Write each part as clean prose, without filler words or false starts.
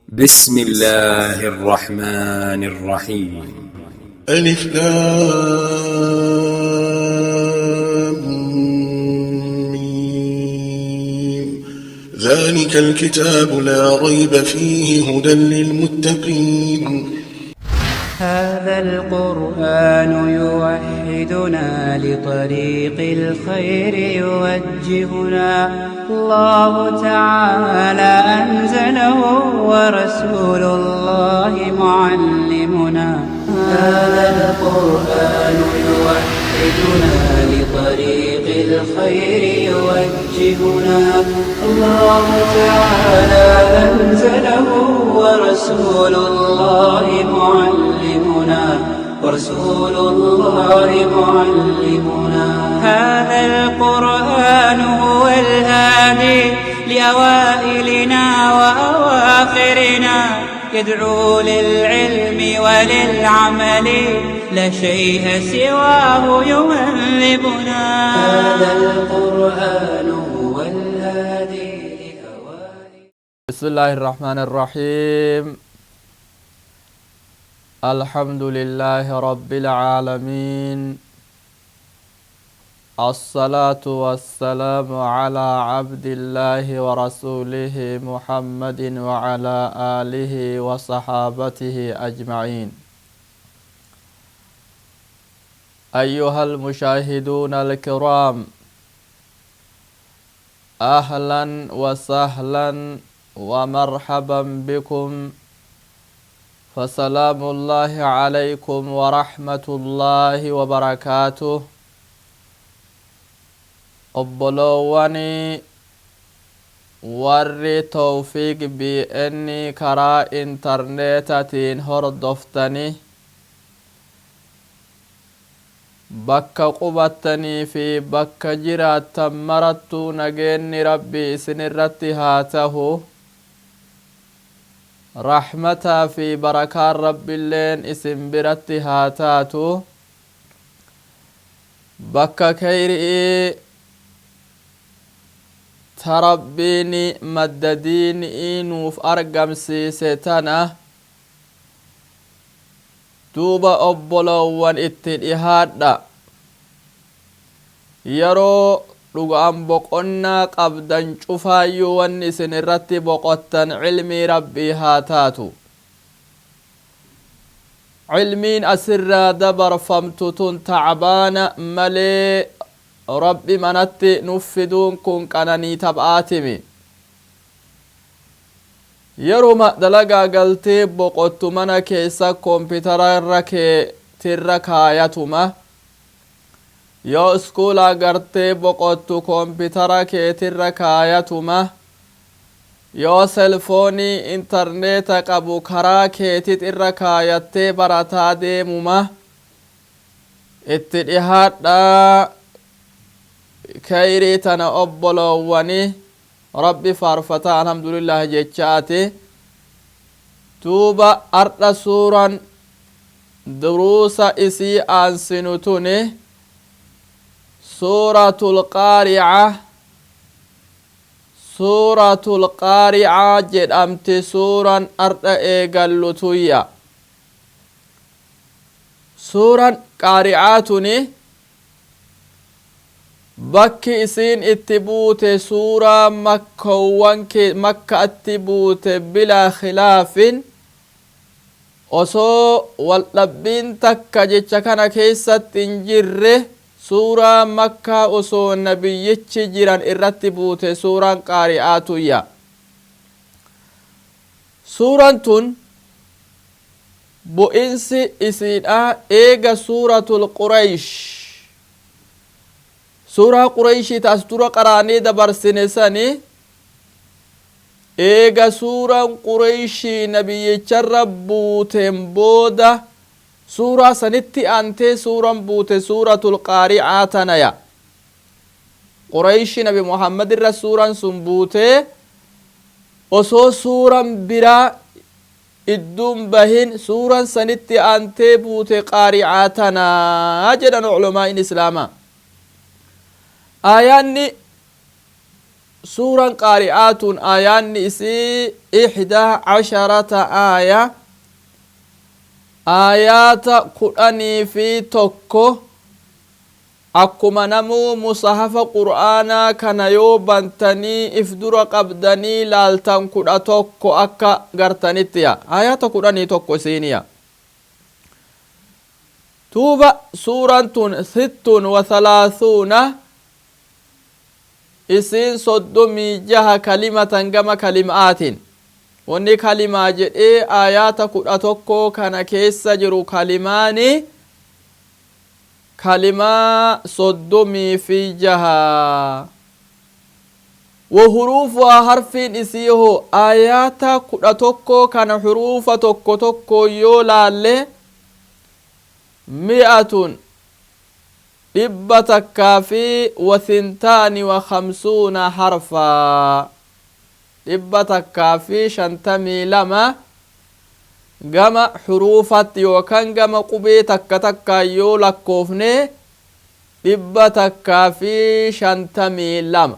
بسم الله الرحمن الرحيم. ألف لام ميم. ذلك الكتاب لا ريب فيه هدى للمتقين. هذا القرآن يوحدنا لطريق الخير يوجهنا. الله تعالى أنزله ورسول الله معلمنا. هذا القرآن يوحدنا لطريق الخير يوجهنا. الله تعالى أنزله ورسول الله معلمنا. هذا القرآن هو الهادي لأوائلنا وأواخرنا. يدعو للعلم وللعمل لا شيء سواه يهذبنا. هذا القرآن هو الهادي لأوائلنا. بسم الله الرحمن الرحيم. الحمد لله رب العالمين. الصلاة والسلام على عبد الله ورسوله محمد وعلى آله وصحابته أجمعين. أيها المشاهدون الكرام، أهلا وسهلا ومرحبا بكم، فسلام الله عليكم ورحمة الله وبركاته. obbolowwani warri tawfiiq bi'enni karaa intarneetatiin hordoftani bakka qubattanii fi bakka jiraattan marattuu nageenni rabbi isinirratti haa tahu. rahmataa fi barakaan rabbiilleen isin biratti haa taatu. bakka kayri'ii tarabbiini madda diinii nuuf argamsiise tana duuba obbolowwan itti dhihaadha. yeroo dhugaan boqonnaa qabdan cufaayyuu wanni isin irratti boqottan cilmii rabbii haa taatu. cilmiin asirraa dabarfamtu tun tacbaana malee rabbi manatti nuffiduun kun qananii tab'aatimi. yeruma dalagaa galtee boqottu mana keessa koompitara irra keetirra kaayatuma. yoo iskuulaa gartee boqottu koompitara keetirra kaayatuma. yoo selfoonii intarneeta qabu karaa keetit irra kaayattee barataa deemuma. itti dhihaadhaa kayrii tana obbolowwani rabbi faarfata alhamdulillah jechaati. duuba ardha suuran duruusa isii aansinu tuni suuratul qaarica jedhamti. suuran ardha eegallutuyya. suuran qaaricaa tuni bakki isiin itti buute suuraa makkaatti buute bilaa khilaafin osoo waldhabbiin takka jecha kana keessatti hin jirre suuraa makkaa osoo nabiyyichi jiran irratti buute suuraan qaari'aatuyya. suuraan tun bu'insi isiidha eega suuratul quraysh suuraa qurayshii taas dura qaraanii dabarsine sani eega suuraan qurayshii nabiyyicharra buuteen booda suuraa sanitti aantee suuraan buute suuratul qaaricaa tanaya. qurayshii nabi muhammad irra suuraan sun buute osoo suuraan biraa idduun bahin suuraan sanitti aantee buute qaaricaa tanaa jedhan ulumaa'in islaamaa. aayaanni سورة قارئات آيان إسي 11 آية آيات قرآني في توكو akkuma namuu musahafa qur'aanaa kana yoo bantanii if dura qabdanii laaltan 11 akka gartanittiya ayata 11 isiniya tuuba suuraan tun 36 isin 36 kalimatan gama kalimaatin wanni kalimaa jedhee ayata 11 kana keessa jiru kalimaani كلمة صدومي في جها وحروفها حرف إسيه آيات كتوكو كان حروف توكو توكو يولا 100 إبتك في 52 حرفا إبتك في شنتمي لما gama xuruufatti yookaan gama qubee takka takka yoo lakkoofne 152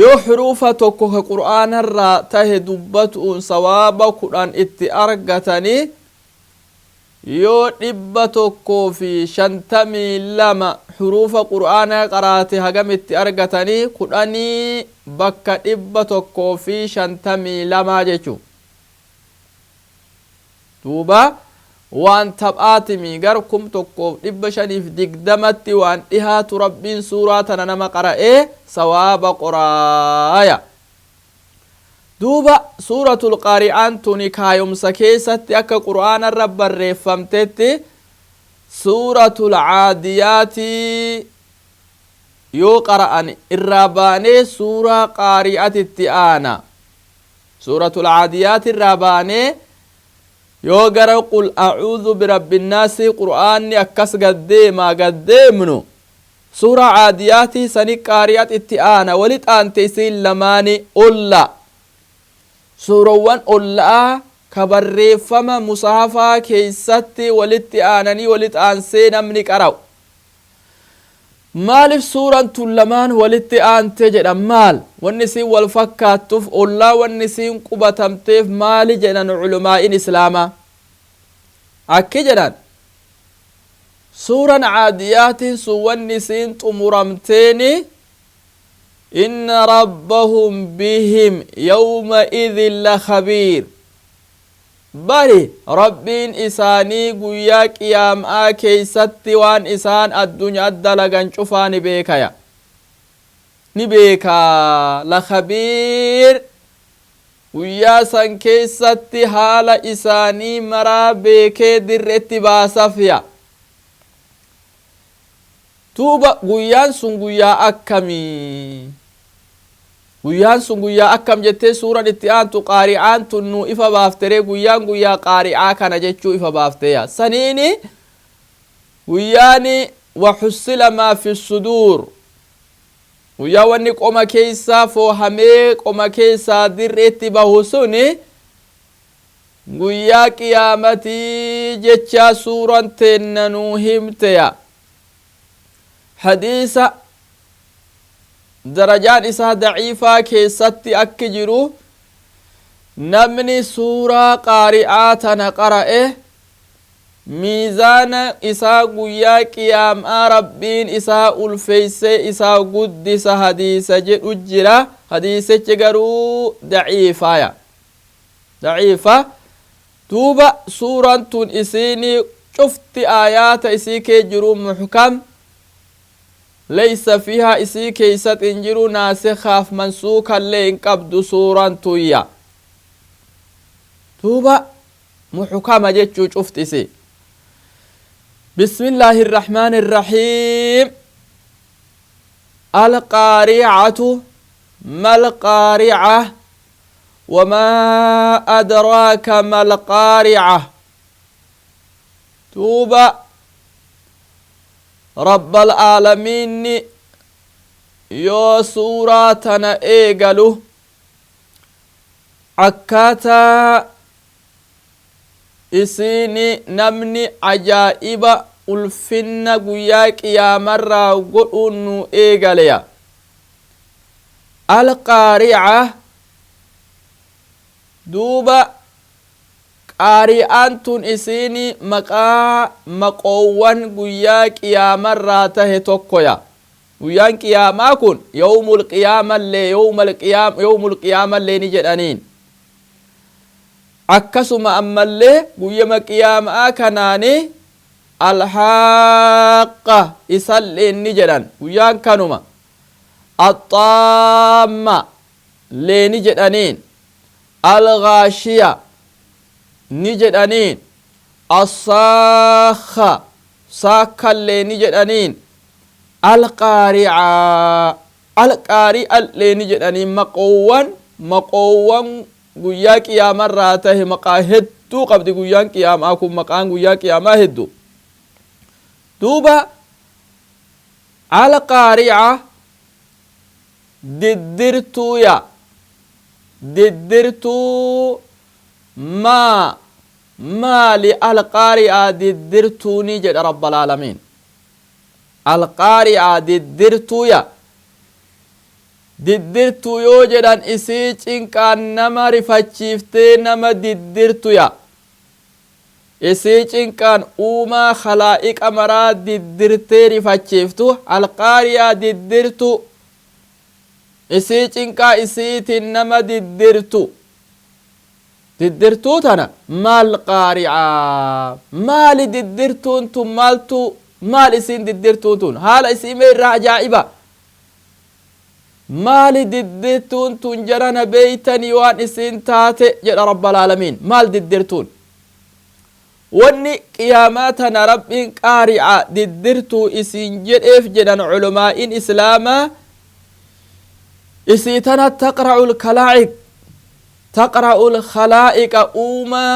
yoo xuruufa tokko ka qur'aanarraa tahe dubbatuun sawaaba 10 itti argatanii yoo 152 xuruufa qur'aanaa qaraate hagam itti argatanii 10 bakka 152 jechuu duuba waan taphaatimi gar 1520 waan dhihaatu rabbiin suuraa tana nama qara'ee sawaaba qoraaya duuba suuratul qaari'aan tuni kaayomsa keessatti akka qur'aana irra barreeffamtetti suuratul caadiyaati yoo qara'an irraa baanee suuraa qaari'atitti aana suuratul caadiyaati irraa baanee yoo gara qul acuudhu birabbiinnaasi qur'aanni akkas gaddeemnu suura caadiyaatii sani qaari'at itti aana walit aante isiin lamaani olla suurawwan ollaa ka barreeffama musahafaa keeysatti walitti aananii walit aansee namni qara'u maaliif suuraan tun lamaan walitti aante jedhan maal wanni isiin wal fakkaattuuf ollaa wanni isiin qubatamteef maali jedhan culumaa'iin islaamaa akki jedhan suuraan caadiyaatiin sun wanni isiin xumuramteeni inna rabbahum bihim yawma'idhin lakhabiir bari rabbiin isaanii guyyaa qiyaam'aa keeysatti waan isaan addunyaa dalagan cufaa ni beekaya ni beekaa lakhabiir guyyaa san keessatti haala isaanii maraa beekee dirretti baasafiya tuuba guyyaan sun guyyaa akkamii guyyaan sun guyyaa akkam jettee suuraan itti aantu qaari'aan tun nu ifa baaftere guyyaan guyyaa qaari'aa kana jechuu ifa baafteya saniini guyyaani waxussila maa fi suduur guyyaa wanni qoma keessaa foohamee qoma keessaa dirreetti bahu suni guyyaa qiyaamatii jechaa suuraan teenna nuu himteya hadiisa darajaan isaa daciifaa keessatti akki jiru namni suuraa qaari'aa tana qara'e miizaana isaa guyyaa qiyaam'aa rabbiin isaa ulfeeysee isaa guddisa hadiisa jedhu jira hadiisichi garuu daciifaya daciifa duuba suuraan tun isiinii cufti aayaata isii kee jiru muxkam ليس فيها إسي كيست إنجرو ناسخاف منسوكا لين قبض سوران تويا توبا محكمة جتشو شفت إسي بسم الله الرحمن الرحيم القارعة ما القارعة وما أدراك ما القارعة توبا رب العالمين يو سوراتنا إيقلو عكاتا إسيني نمني عجائب ulfinna guyyaa qiyaamarraa godhuun nu eegaleya القارعة دوبا قارئان تون إسيني مقوان قيا قياما راته توقيا قيان قياما كن يوم القيامة اللي يوم القيامة اللي نجدانين أكسما أما اللي قيما قياما كناني الحاقة إسال نجدان قيان كانوما الطامة اللي نجدانين الغاشية نجدانين الصاخة ساكا اللي نجدانين القارعة القارئة اللي نجدانين مقوان قيا قياما راته مقاهدو قبل قيا قياما أكون مقان قيا قياما هدو دوبا القارعة ددرتو يا ددرتو ما للقارئة ددرتوني جد رب العالمين القارئة ددرتو يا ددرتو يو جدان إسيج إن كان نما رفاچيفتي نما ددرتو يا إسيج إن كان أوما خلائق أمرا ددرتي رفاچيفتو القارئة ددرتو إسيج إن كان إسيت نما ددرتو ددرتو تنا مال قارعة مال ددرتو انتم مالتو مال اسين ددرتو تون حال اسين ميرا عجائبا مال ددرتو انتم جرنا بيتني وان اسين تاتي جد رب العالمين مال ددرتون واني قياماتنا رب قارعة ددرتو اسين جد اف جدن علماء اسلاما اسيتنا تقرع الكلاعب تقرأ الخلائق أوما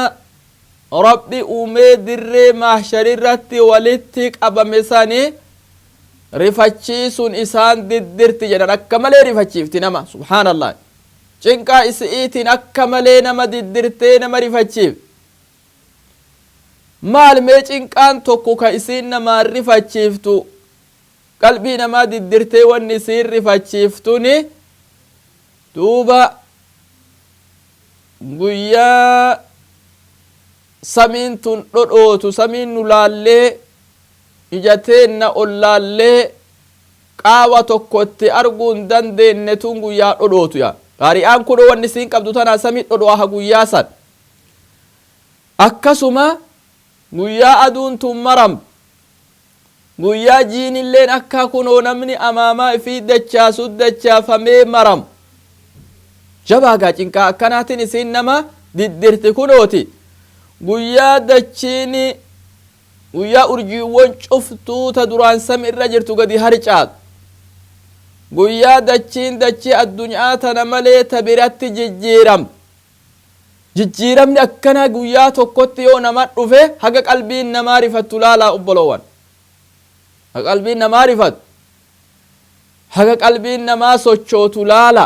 ربي أومي دري محشر الرتي ولتك أبا مساني رفتشيسون إسان ددرتي جنان أكمالي رفتشيفتي نما سبحان الله جنكا إسئيتين أكمالي نما ددرتي نما رفتشيف مال ميجين كان توكو كايسين نما رفتشيفتو قلبي نما ددرتي والنسين رفتشيفتوني دوبا guyyaa samiin tun dhodhootu samiin nu laallee ijateenna ol laallee qaawa tokkotti arguun dandeenye tun guyyaa dhodhootu ya qaari'aan kun wanni siin qabdu tanaa samii dhodhooha guyyaa san akkasuma guyyaa aduun tun maram guyyaa jiinilleen akka kunoo namni amaamaa ifii dachaasu dachaafamee maram jabaagaa cinqaa akkanaatiin isiin nama diddirti kunooti guyyaa dachiini guyyaa urjiiwwan cuftuuta duraan sami irra jirtu gadi harcaat guyyaa dachiin dachii addunyaa tana malee ta biratti jijjiiramni akkana guyyaa tokkotti yoo nama dhufe haga qalbiin namaa rifattu laalaa obboloowwan haga qalbiin namaa rifatu haga qalbiin namaa sochootu laala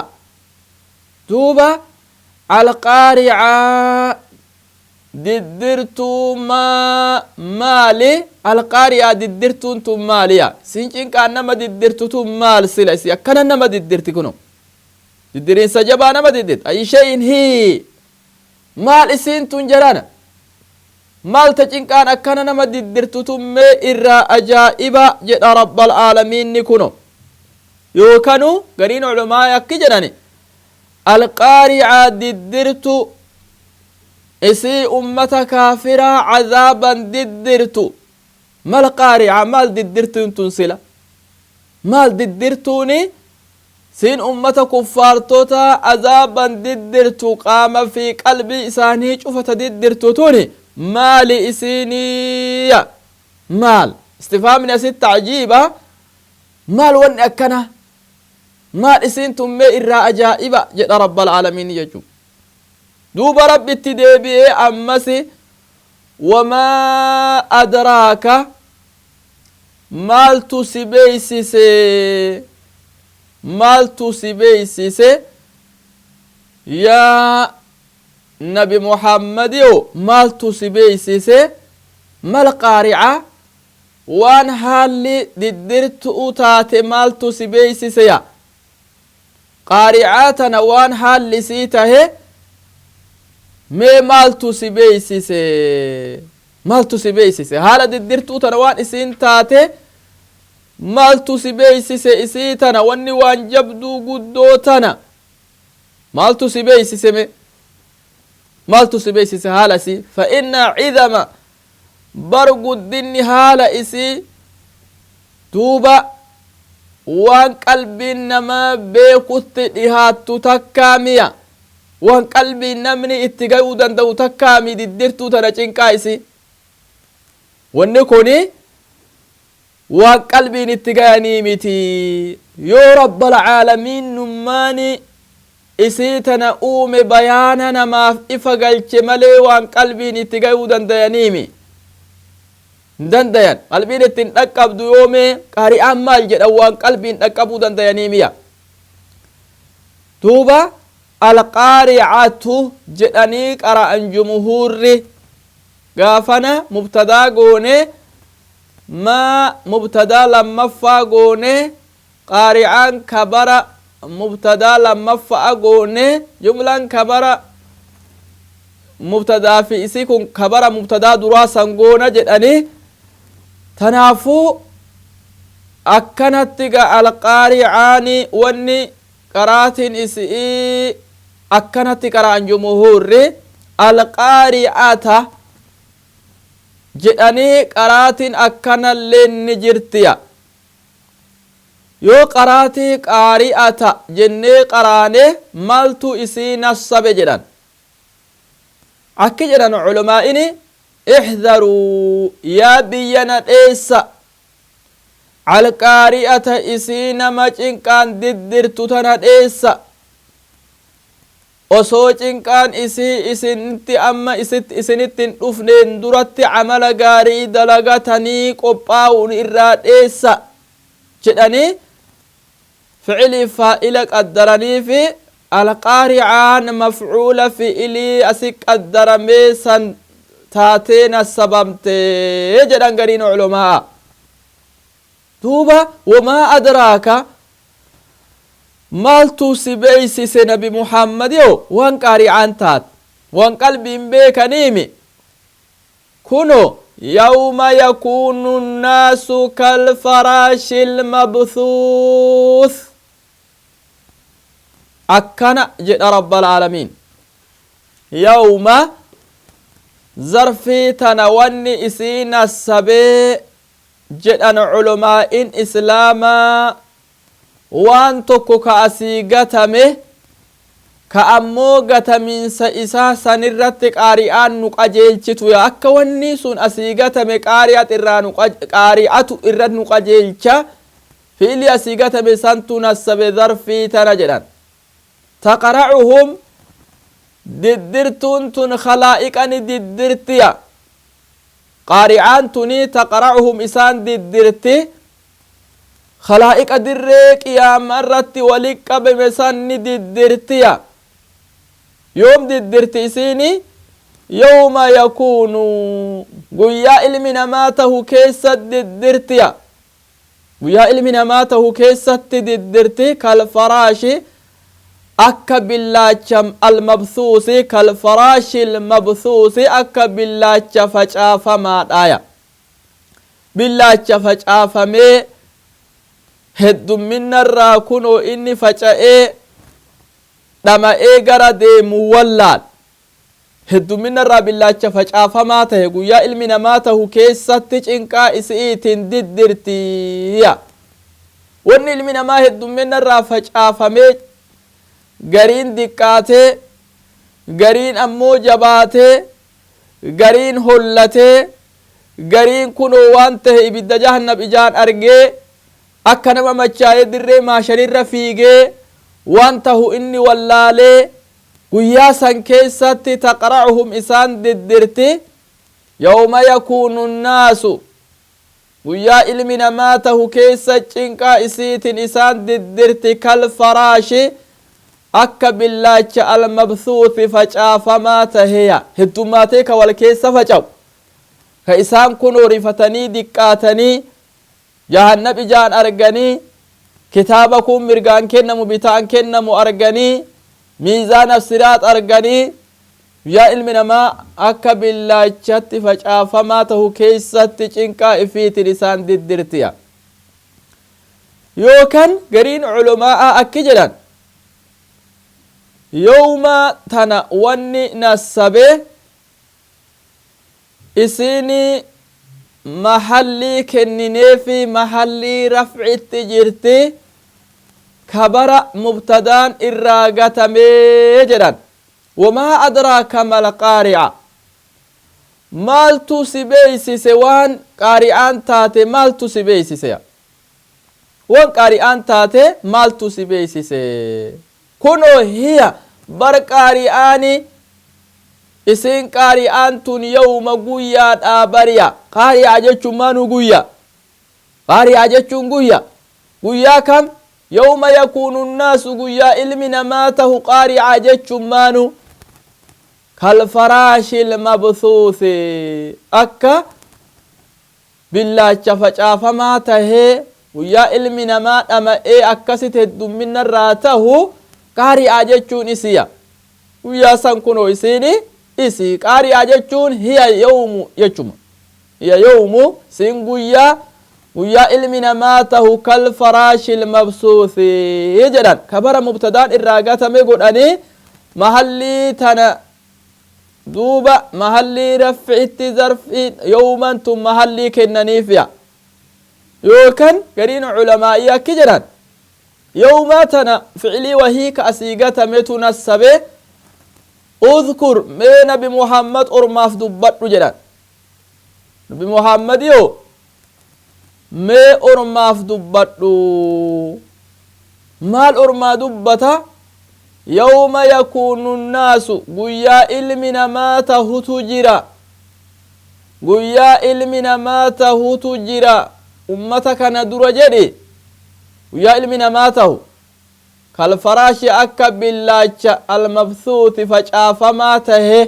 دوبا القارعة ددرتو مالي القارعة ددرتو انتو ماليا سينجين كان نما ددرتو تو مال سلسي اكنا نما ددرتي كنو ددرين سجبا نما ددرت اي شيء هي مال اسين تنجرانا مال تجين كان اكنا نما ددرتو تو مي إرا أجائبا جد رب العالمين نكونو يوكانو قرين علماء يكي جراني القارعة ددرتو اسي أمة كافرة عذابا ددرتو ما القارعة مال ددرتو انتون سلا مال ددرتوني سين أمة كفار توتا عذابا ددرتو قام في قلبي إساني شوفة ددرتو توني مال إسيني مال استفهام من أسيد تعجيبة مال ون أكنا مال إسين تمي إرى أجائبا جد رب العالمين يجو دوب رب اتدابي أمسي وما أدراك مال تسبيسي يا نبي محمد مال تسبيسي ما القارعة وان هالي ددرت أوتات مال تسبيسي يا qaari'aatana waan haalli isii tahe mee maaltu si beeysise haala diddirtuu tana waan isiin taate maaltu si beeysise isii tana wanni waan jabduu guddoo tana maaltu si beeysise haala isii fa inna cidama bar guddinni haala isii duuba waan qalbiin namaa beekutti dhihaattu takkaamiya waan qalbiin namni itti gayuu danda'u takkaami diddirtuu tana cinqaa isii wanni kuni waan qalbiin itti gayanii miti yoo rabbal caalamiin nummaani isii tana uume bayaana namaaf ifa galche malee waan qalbiin itti gayuu dandayaniimi dandayan qalbiin ittiin dhaqqabdu yoome qaari'aan maal jedhan waan qalbiin dhaqqabuu dandayaniimiya duuba alqaari'atu jedhanii qara'an jumhuurri gaafana mubtadaa goone maa mubtadaa lammaffaa goone qaari'aan kabara mubtadaa lammaffaa goone jumlan kabara mubtadaa fi isii kun kabara mubtadaa duraasan goona jedhanii tanaafuu akkanatti ga alqaari'aani wanni qaraatiin isii akkanatti qara'an jumhuurri alqaari'ata jedhanii qaraatiin akkanallee ni jirtiya yoo qaraatii qaari'ata jennee qaraane maltu isii nassabe jedhan akki jedhan culamaa'ini احذروا يا بينا ديسا على قارئة إسينا ما كان ددر تتنا ديسا osoo cinqaan isii isinitti amma isinittin dhufneen duratti amala gaarii dalagatanii qophaa'uun irraa dheessa jedhanii ficilii faa'ila qaddaranii fi alqaari'aan mafcuula fi'ilii asi qaddaramee san taatee nassabamtee jedhan gariin culumaa duuba wamaa adraaka maaltu si beeysise nabi muhammadiyo waan qaari'aan taat waan qalbiin beekaniimi kuno yawma yakuunu nnaasu kalfaraashi ilmabthuuth akkana jedha rabbalaalamiin yawma zarfii tana wanni isii nassabee jedhan culumaa'in islaamaa waan tokko ka asii gatame ka ammoo gatamiinsa isaa sanirratti qaari'aan nu qajeelchitu ya akka wanni sun asii gatame qaari'atu irra nu qajeelcha fi'ili asii gatame santu nassabe zarfii tana jedhan taqra'uhum diddirtuun tun khalaa'iqani diddirtiya qaari'aan tuni taqra'uhum isaan diddirti khalaa'iqa dirree qiyaama irratti wali qabame sanni diddirtiya yoom diddirti isiini yawma yakuunu guyyaa ilmi namaa tahu keessatti diddirtiya guyyaa ilmi namaa tahu keessatti diddirti kalfaraashi akka billaacha almabthuusi kalfaraashi almabthuusi akka billaacha facaafamaadhaya billaacha facaafamee heddumminarraa kunoo inni faca'ee dhama'ee gara deemu wallaal heddumminarraa billaacha facaafamaa tahe guyyaa ilmi namaa tahu keessatti cinqaa isiitiin diddirtiya wanni ilmi namaa heddumminarraa facaafamee gariin diqqaatee gariin ammoo jabaatee gariin hollatee gariin kunoo waan tahe ibidda jahannab ijaan argee akka nama machaa'ee dirree maashanirra fiigee waan tahu inni wallaalee guyyaa san keessatti taqra'uhum isaan diddirti yawma yakuunu nnaasu guyyaa ilmi namaa tahu keessa cinqaa isiitin isaan diddirti kalfaraashi akka billaacha almabthuuthi facaafamaa taheya heddummaatee ka wal keessa faca'u ka isaan kunoo rifatanii diqqaatanii jahannab ijaan arganii kitaabakum mirgaan kennamu bitaan kennamu arganii miizaana siraat arganii yaa ilmi namaa akka billaachatti facaafamaa tahu keessatti cinqaa ifiitin isaan diddirtiya yookan gariin culumaa akki jedhan yawma tana wanni nassabe isini mahallii kennineefi mahallii rafcitti jirti kabara mubtadaan irraa gatamee jedhan wamaa adraaka mal qaari'a maaltu si beeysise waan qaari'aan taate maaltu si beeysise waan qaari'aan taate maaltu si beeysise kunoo hiya bar qaari'aani isin qaari'aan tun yawma guyyaadhaa bariya qaari'a jechuun maanu guyya qaari'a jechuun guyyaa kam yawma yakuunu nnaasu guyyaa ilmi namaa tahu qaari'a jechuun maanu kalfaraashi ilmabthuuthi akka billaacha facaafamaa tahee guyyaa ilmi namaa dhama'ee akkasit heddumminarraa tahu qaari'a jechuun isiya guyyaa san kunoo isini isi qaari'a jechuun hiya yawmu jechuma hiya yawmu sin guyyaa ilmi namaa tahu kalfaraashi ilmabsuuthi jedhan kabara mubtadaan irraa gatame godhanii mahallii tana duuba mahallii rafcitti zarfi yawman tun mahallii kennaniifya yookan gariin culamaa'ii akki jedhan yawma tana ficlii wahii ka asii gatametu nassabe udhkur mee nabi muhammad ormaaf dubbadhu jedhan nabi muhammad yo mee ormaaf dubbadhu maal ormaa dubbata yawma yakuunu nnaasu guyyaa ilmi namaa tahutu jira guyyaa ilmi namaa tahutu jira ummata kana dura jedhi guyyaa ilmi namaa tahu kalfaraashi akka billaacha almabthuuti facaafamaa tahe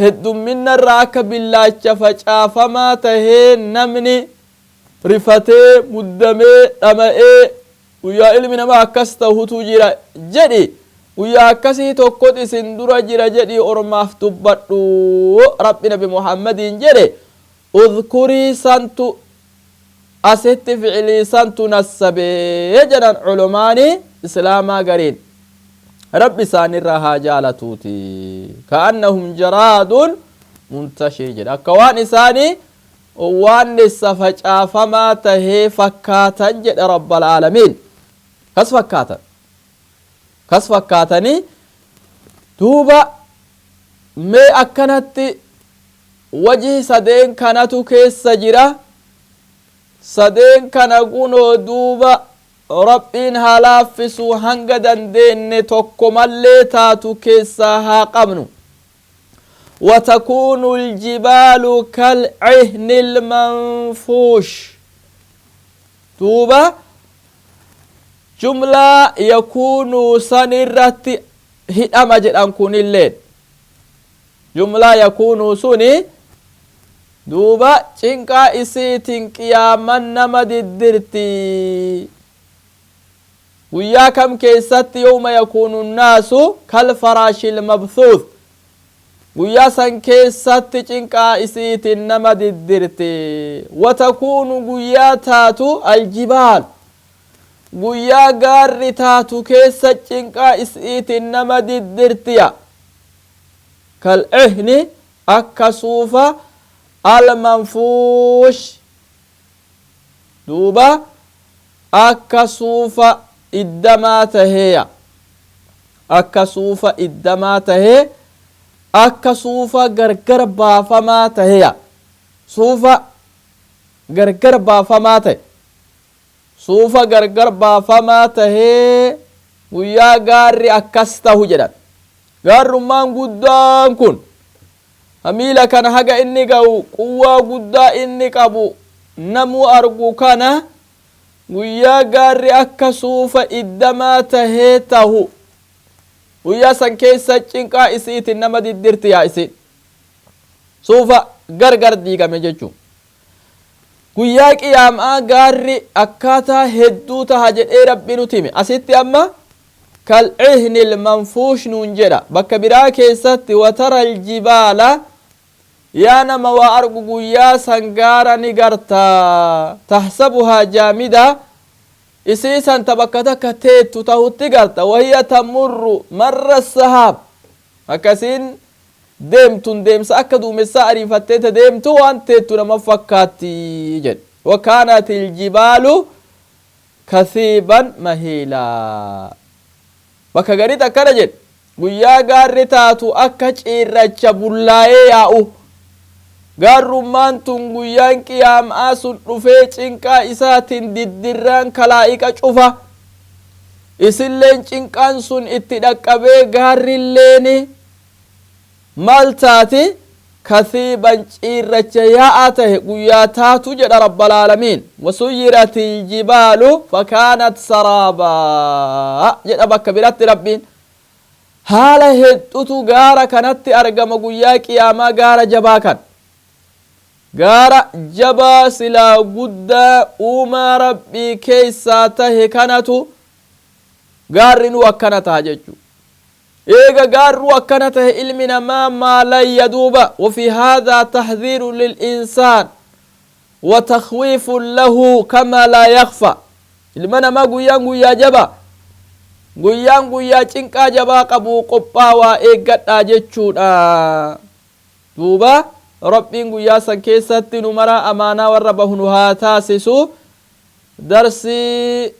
heddumminarraa akka billaacha facaafamaa tahee namni rifatee muddamee dhama'ee guyyaa ilmi namaa akkas tahutu jira jedhi guyyaa akkasii tokkot isin dura jira jedhi ormaaf dubbadhu rabbi nabi muhammadiin jedhe udhkurii santu asitti ficilii santu nassabee jedhan culumaani islaamaa gariin rabbi isaanirraa haa jaalatuuti ka'annahum jaraadun muntashir jedha akka waan isaanii waan isa facaafamaa tahee fakkaatan jedha rabbal aalamiin kas fakkaatanii duuba mee akkanatti wajhi sadeen kanatu keessa jira sadeen kana kunoo duuba rabbiin haa laaffisu hanga dandeenne tokko mallee taatu keessaa haa qabnu وتكون الجبال كالعهن المنفوش توبة جملة يكون سنرت هدام جدًا كون الليل جملة يكون سني دوبا چنقا اسيتن قياما نمد الدرتي ويا كم كيست يوم يكون الناس كالفراش المبثوث guyyaa san keessatti cinqaa isiitin nama diddirti watakuunu guyyaa taatu aljibaal guyyaa gaarri taatu keessa cinqaa isiitin nama diddirtiya kal'ihni akka suufa almanfuush duuba akka suufa iddamaa taheeya akka suufa iddamaa tahee akka suufa gargar baafamaa taheya suufa gargar baafamaa tahe suufa gargar baafamaa tahee guyyaa gaarri akkas tahu jedhan gaarrummaan guddaan kun hamiila kana haga inni ga'u quwwaa guddaa inni qabu namu argu kana guyyaa gaarri akka suufa iddamaa tahee tahu guyyaa san keessa cinqaa isiitin nama diddirti yaa isin suufa gargar diigame jechuun guyyaa qiyaamaa gaarri akkaataa hedduu taha jedhee rabbi nuti hime asitti amma كالعهن المنفوش ننجرا بك برا كيست وترى الجبال يا نما وارغو يا سنغارا نغرتا تحسبها جامدة اسيسا تبكتك تيت تهوتي غرتا وهي تمر مر السحاب أكسين ديمتون ديمس أكدو مساري فتيت ديمتو وانتيت لما فكاتي جد وكانت الجبال كثيبا مهيلا bakka gariit akkana jedhe guyyaa gaarri taatu akka cirracha bullaa'ee yaa'u gaarrummaan tun guyyaan qiyaamaa sun dhufee cinqaa isaatiin diddirraan kalaa'iqa cufa isilleen cinqaan sun itti dhaqqabee gaarrilleen maal taati كثيبا cirracha yaa'aa tahe guyyaa taatu jedha rabbal aalamiin وسيرت الجبال فكانت سرابا jedha bakka biratti rabbiin haala hedduutu gaara kanatti argama guyyaa qiyaamaa gaara jabaa kan gaara jabaa silaa guddaa uumaa rabbii keessaa tahe kanatu gaarri nu akkana taha jechuu إيجا قاروا كانت علمنا ما لا يدوب وفي هذا تحذير للإنسان وتخويف له كما لا يخفى علمنا ما قيان قيا جبا قيان قيا چنكا جبا قبو قبا وإيجا تاجتشون دوبا ربين قيا سنكيسات نمرا أمانا وربه نهاتا سيسو درسي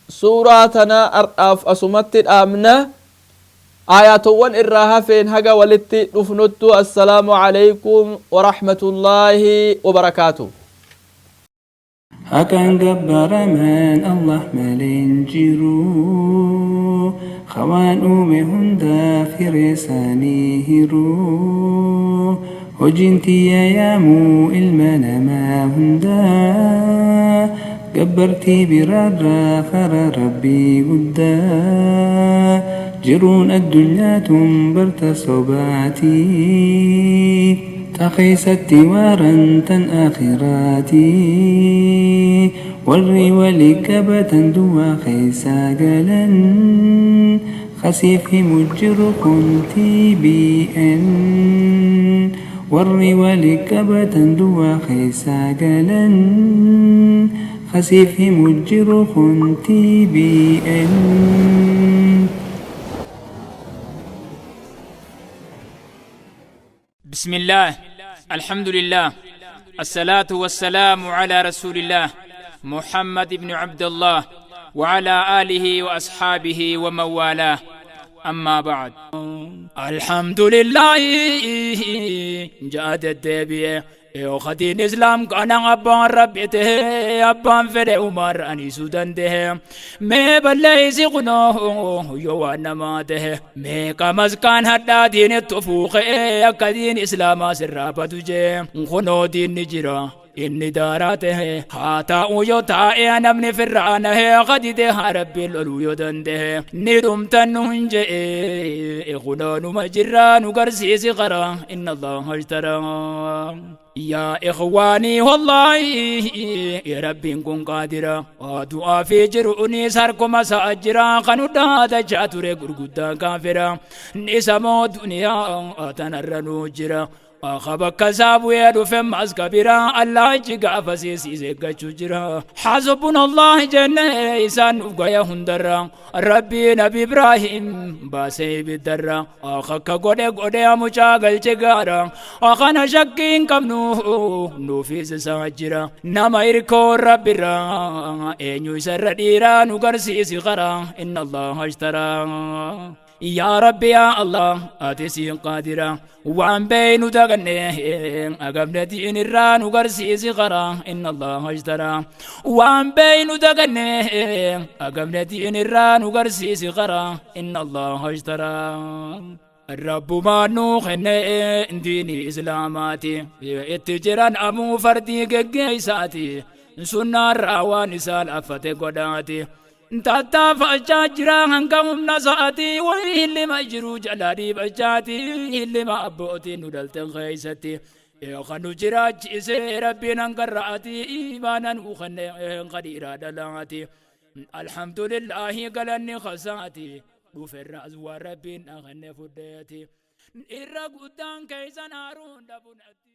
سوراتنا أرأف أسمت الآمنة آياتوان إراها فين هقا والتي نفنتو السلام عليكم ورحمة الله وبركاته أكان جبر من الله ملين جيرو خوان أمهن دافر ساني هيرو وجنتي يا مو المنا ما هندا جبرتي برر فر ربي قدا جرون الدنيا تنبرت صباتي تخيست وارا تن آخراتي والري ولكبة دوا خيسا قلا خسيف مجر كنتي بأن والري ولكبة دوا خيسا قلا خسيف مجر كنتي بأن بسم الله الحمد لله الصلاة والسلام على رسول الله محمد بن عبد الله وعلى آله وأصحابه ومن والاه أما بعد الحمد لله جاد الدبيه خدين إسلام كان أبان ربيته أبان فرع عمر أني سودان ده مي بلعي سقناه يوانا ما ده مي كمز كان حتى دين التفوق كدين إسلام سرابة تجي خنو دين نجرا إني داراته هاتا ويوتا أنا من فرعانه قديده ربي الألو يدنده ندم تنهنجي خنو مجران وقرسيس قرا إن الله اشترى يا إخواني والله يا ربي كن قادرا ودعا في جرؤني ساركم سأجرا قنودا دجاتوري قرقودا كافرا نسمو دنيا أتنرنو جرا أخبك سابو يدو فم أسكبرا الله جيغا فسيسي زيغا جرا حسبنا الله جنة إسان وغايا هندرا ربي نبي إبراهيم باسي بدرا أخك قده قده مشاغل جغارا أخنا شكين كم نوفيس ساجرا نما إركو ربي را إنيو سر ديرا نغرسيسي غرا إن الله اشترى يا ربي يا الله أتسي قادرا وعن بين دغنه أقبلتي إن الران وقرسيسي غرا إن الله اشترى وعن بين دغنه أقبلتي إن الران وقرسيسي غرا إن الله اشترى الرب ما نوخن ديني إسلاماتي اتجران أمو فردي قيساتي سنة الراوان سال أفتي قداتي تاتا فجاجرا هنكم نساتي وإلي ما جرو جلالي بجاتي إلي ما أبوتي ندلت خيستي خنو جراج إسي ربنا قرأتي إيمانا وخن قديرا دلاتي الحمد لله قالني خساتي وفي الرأس وربنا خن فديتي إرق قدام كيسان هارون دبنتي